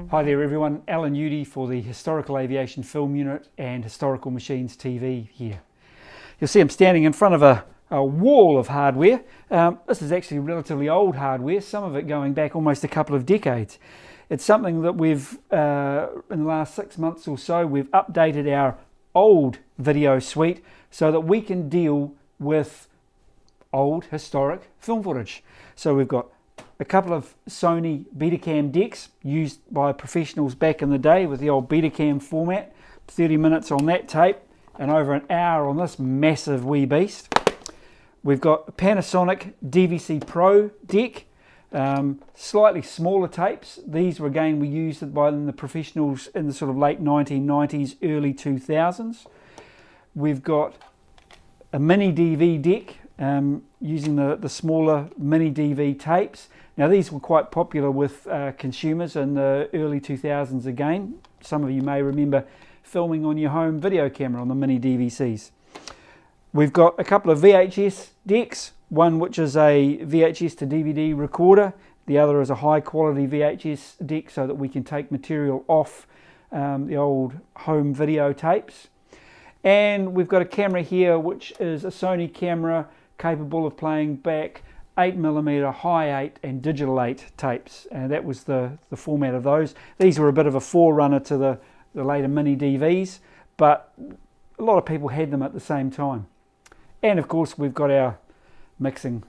Hi there everyone, Alan Udy for the Historical Aviation Film Unit and Historical Machines TV here. You'll see I'm standing in front of a wall of hardware. This is actually relatively old hardware, some of it going back almost a couple of decades. It's something that we've, in the last 6 months or so, we've updated our old video suite so that we can deal with old historic film footage. So we've got a couple of Sony Betacam decks used by professionals back in the day with the old Betacam format, 30 minutes on that tape and over an hour on this massive wee beast. We've got a Panasonic DVCPro deck, slightly smaller tapes. These were again we used by the professionals in the sort of late 1990s, early 2000s. We've got a MiniDV deck using the smaller MiniDV tapes. Now these were quite popular with consumers in the early 2000s again. Some of you may remember filming on your home video camera on the mini DVCs. We've got a couple of VHS decks, one which is a VHS to DVD recorder, the other is a high quality VHS deck so that we can take material off the old home video tapes. And we've got a camera here which is a Sony camera capable of playing back 8mm, high 8 and digital 8 tapes, and that was the format of those. These were a bit of a forerunner to the later mini DVs, but a lot of people had them at the same time. And of course we've got our mixing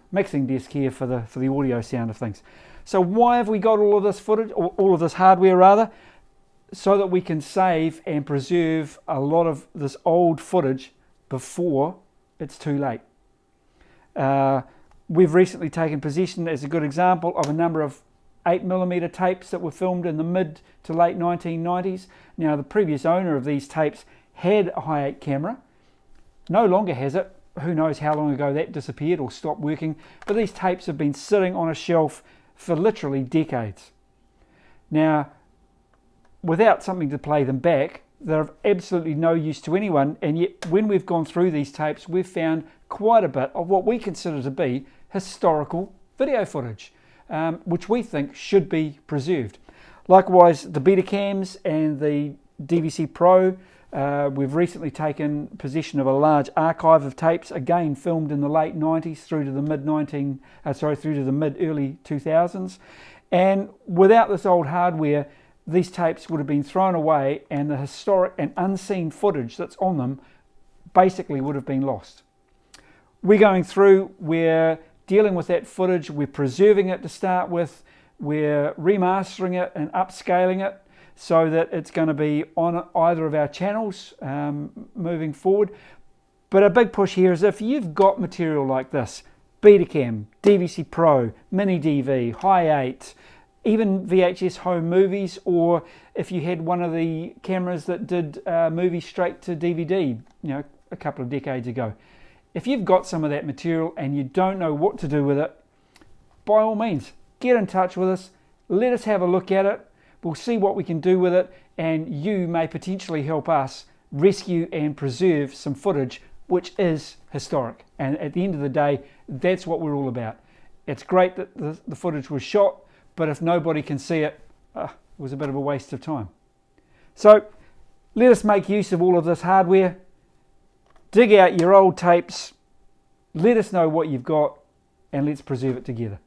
desk here for the audio sound of things. So why have we got all of this footage, or all of this hardware rather? So that we can save and preserve a lot of this old footage before it's too late. We've recently taken possession, as a good example, of a number of 8mm tapes that were filmed in the mid to late 1990s. Now the previous owner of these tapes had a high 8 camera, no longer has it. Who knows how long ago that disappeared or stopped working, but these tapes have been sitting on a shelf for literally decades. Now, without something to play them back, they're of absolutely no use to anyone, and yet when we've gone through these tapes, we've found quite a bit of what we consider to be historical video footage, which we think should be preserved. Likewise, the Betacams and the DVCPro, we've recently taken possession of a large archive of tapes, again filmed in the late 90s through to the mid early 2000s, and without this old hardware, these tapes would have been thrown away and the historic and unseen footage that's on them basically would have been lost. We're going through, we're dealing with that footage, we're preserving it to start with, we're remastering it and upscaling it so that it's going to be on either of our channels moving forward. But a big push here is if you've got material like this, Betacam, DVCPro, MiniDV, high 8, even VHS home movies, or if you had one of the cameras that did movies straight to DVD, a couple of decades ago. If you've got some of that material and you don't know what to do with it, by all means, get in touch with us, let us have a look at it, we'll see what we can do with it, and you may potentially help us rescue and preserve some footage which is historic. And at the end of the day, that's what we're all about. It's great that the footage was shot, but if nobody can see it, it was a bit of a waste of time. So let us make use of all of this hardware, dig out your old tapes, let us know what you've got, and let's preserve it together.